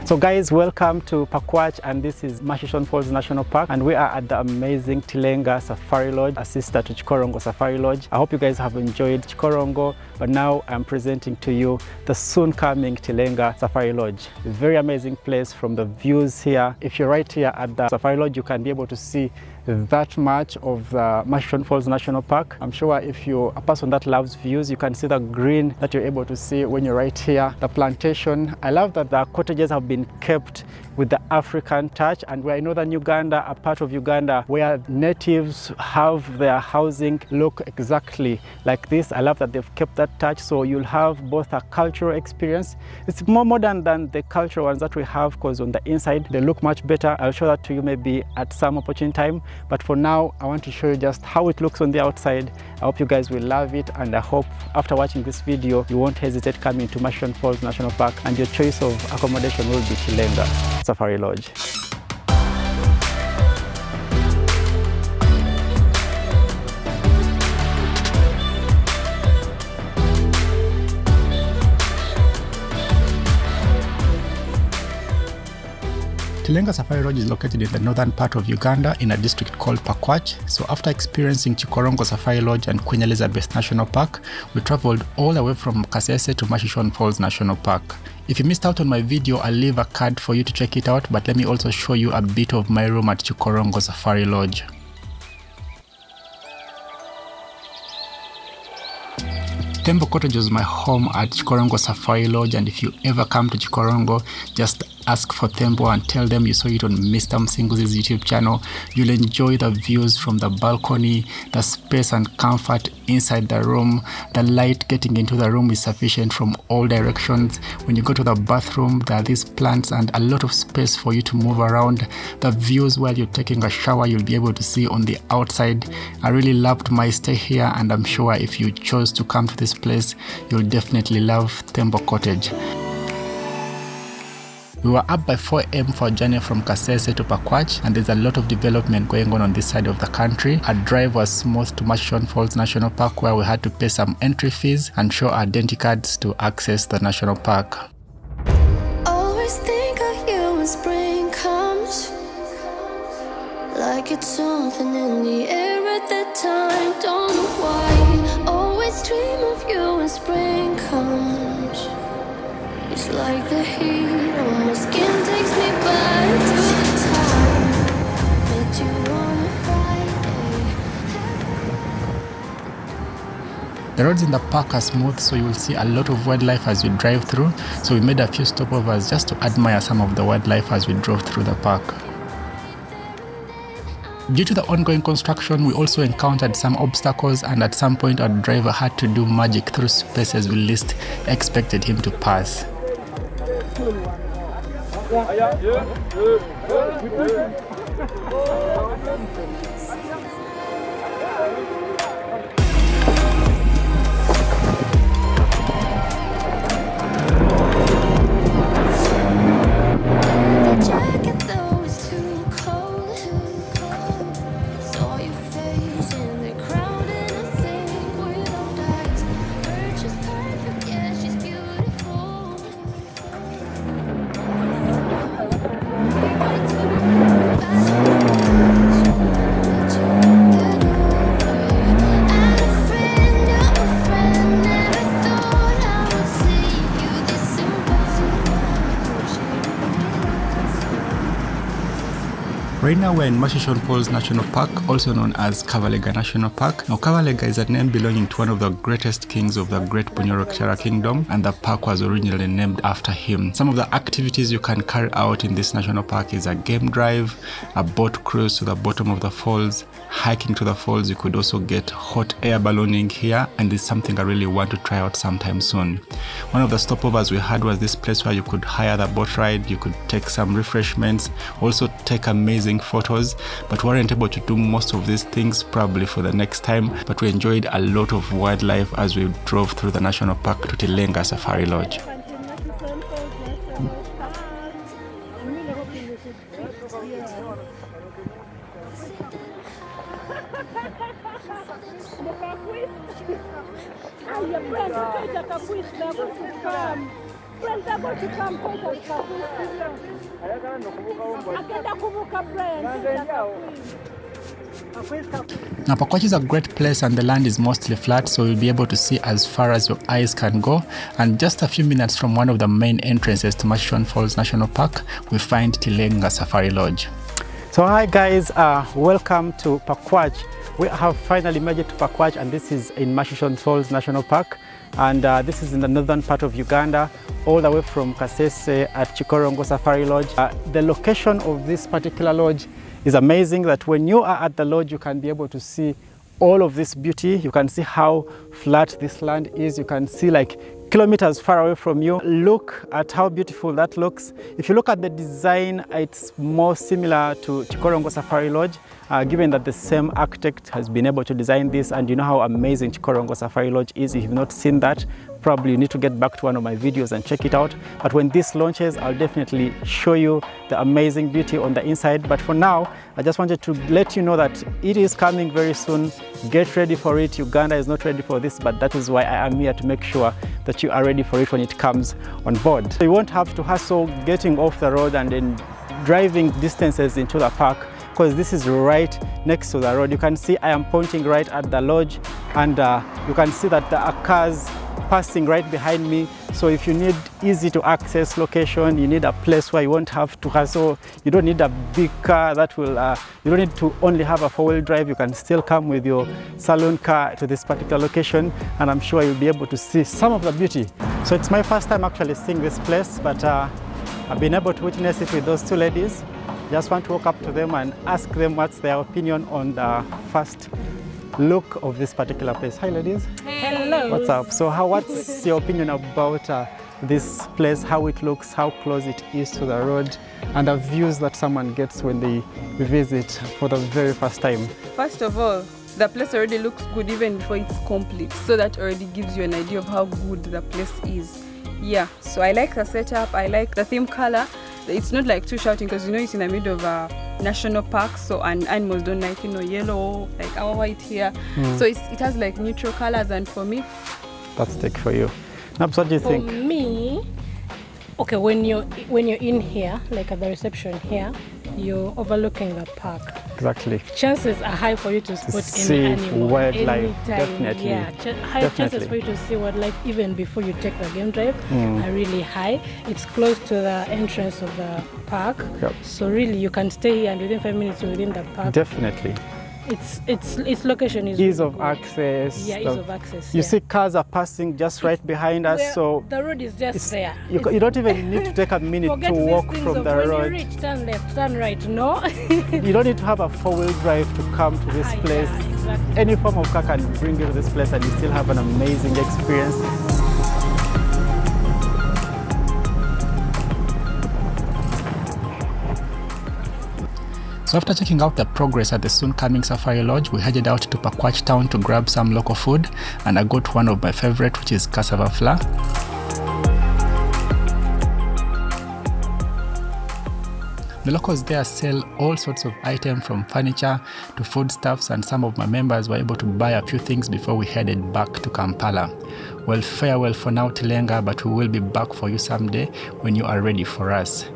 So guys, welcome to Pakwach, and this is Murchison Falls National Park, and we are at the amazing Tilenga Safari Lodge, a sister to Kikorongo Safari Lodge. I hope you guys have enjoyed Kikorongo, but now I'm presenting to you the soon coming Tilenga Safari Lodge. A very amazing place from the views here. If you're right here at the Safari Lodge, you can be able to see that much of the Murchison Falls National Park. I'm sure if you're a person that loves views, you can see the green that you're able to see when you're right here. The plantation. I love that the cottages have been kept with the African touch, and we're in northern Uganda, a part of Uganda where natives have their housing look exactly like this. I love that they've kept that touch, so you'll have both a cultural experience. It's more modern than the cultural ones that we have, because on the inside they look much better. I'll show that to you maybe at some opportune time, but for now I want to show you just how it looks on the outside. I hope you guys will love it, and I hope after watching this video you won't hesitate coming to Murchison Falls National Park, and your choice of accommodation will be Tilenga Safari Lodge. Tilenga Safari Lodge is located in the northern part of Uganda in a district called Pakwach. So after experiencing Kikorongo Safari Lodge and Queen Elizabeth National Park, we traveled all the way from Kasese to Murchison Falls National Park. If you missed out on my video, I'll leave a card for you to check it out, but let me also show you a bit of my room at Kikorongo Safari Lodge. Tembo Cottage was my home at Kikorongo Safari Lodge, and if you ever come to Kikorongo, just ask for Tembo and tell them you saw it on Mr. Musinguzi's YouTube channel. You'll enjoy the views from the balcony, the space and comfort inside the room. The light getting into the room is sufficient from all directions. When you go to the bathroom, there are these plants and a lot of space for you to move around. The views while you're taking a shower, you'll be able to see on the outside. I really loved my stay here, and I'm sure if you chose to come to this place, you'll definitely love Tembo Cottage. We were up by 4 AM for a journey from Kasese to Pakwach, and there's a lot of development going on this side of the country. Our drive was smooth to Murchison Falls National Park, where we had to pay some entry fees and show our identity cards to access the national park. Always think of you when spring comes, like it's something in the air at that time. Don't know why. Always dream of you when spring comes. It's like the heat on my skin takes me back to the time that you wanna fight. The roads in the park are smooth, so you will see a lot of wildlife as you drive through. So we made a few stopovers just to admire some of the wildlife as we drove through the park. Due to the ongoing construction, we also encountered some obstacles, and at some point our driver had to do magic through spaces we least expected him to pass. Right now we're in Murchison Falls National Park, also known as Cavalier National Park. Now Cavalier is a name belonging to one of the greatest kings of the Great Bunyoro Kingdom, and the park was originally named after him. Some of the activities you can carry out in this national park is a game drive, a boat cruise to the bottom of the falls, hiking to the falls. You could also get hot air ballooning here, and it's something I really want to try out sometime soon. One of the stopovers we had was this place where you could hire the boat ride, you could take some refreshments, also take amazing photos, but we weren't able to do most of these things, probably for the next time. But we enjoyed a lot of wildlife as we drove through the national park to Tilenga Safari Lodge. Friends are going to come. Now, Pakwach is a great place and the land is mostly flat, so you'll be able to see as far as your eyes can go. And just a few minutes from one of the main entrances to Murchison Falls National Park, we find Tilenga Safari Lodge. So hi guys, welcome to Pakwach. We have finally made it to Pakwach, and this is in Murchison Falls National Park. And this is in the northern part of Uganda, all the way from Kasese at Kikorongo Safari Lodge. The location of this particular lodge is amazing, that when you are at the lodge, you can be able to see all of this beauty. You can see how flat this land is. You can see like kilometers far away from you. Look at how beautiful that looks. If you look at the design, it's more similar to Kikorongo Safari Lodge, given that the same architect has been able to design this, and you know how amazing Kikorongo Safari Lodge is. If you've not seen that, probably you need to get back to one of my videos and check it out. But when this launches, I'll definitely show you the amazing beauty on the inside. But for now, I just wanted to let you know that it is coming very soon. Get ready for it. Uganda is not ready for this, but that is why I am here, to make sure that you are ready for it when it comes on board. So you won't have to hustle getting off the road and then driving distances into the park, because this is right next to the road. You can see I am pointing right at the lodge, and you can see that there are cars passing right behind me. So if you need easy to access location, you need a place where you won't have to hustle, you don't need a big car that will, you don't need to only have a four-wheel drive. You can still come with your saloon car to this particular location, and I'm sure you'll be able to see some of the beauty. So it's my first time actually seeing this place, but I've been able to witness it with those two ladies. Just want to walk up to them and ask them what's their opinion on the first look of this particular place. Hi ladies. Hello. What's up? So what's your opinion about this place, how it looks, how close it is to the road, and the views that someone gets when they visit for the very first time? First of all, the place already looks good even before it's complete, so that already gives you an idea of how good the place is. Yeah, so I like the setup, I like the theme color. It's not like too shouting, because you know it's in the middle of a national park, so and animals don't like, you know, yellow like our white here. So it has like neutral colors, and for me, that's take for you. Nabs, what do you think? For me, okay, when you're in here, like at the reception here, you're overlooking the park. Exactly. Chances are high for you to spot see any animal. wildlife, anytime. definitely. Yeah, high chances for you to see wildlife even before you take the game drive are really high. It's close to the entrance of the park, so really you can stay here and within 5 minutes you're within the park. Definitely. Its location is ease really of good. access. Yeah, ease of access. You see cars are passing just right behind us, so the road is just there. You don't even need to take a minute to walk from the road. When you reach, turn left, turn right, no? You don't need to have a four-wheel drive to come to this place. Yeah, exactly. Any form of car can bring you to this place, and you still have an amazing experience. So after checking out the progress at the soon coming Safari Lodge, we headed out to Pakwach town to grab some local food, and I got one of my favorite, which is cassava flour. The locals there sell all sorts of items, from furniture to foodstuffs, and some of my members were able to buy a few things before we headed back to Kampala. Well, farewell for now, Tilenga, but we will be back for you someday when you are ready for us.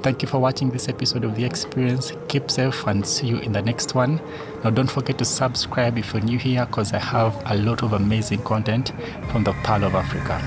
Thank you for watching this episode of The Experience. Keep safe and see you in the next one. Now don't forget to subscribe if you're new here, because I have a lot of amazing content from the Pearl of Africa.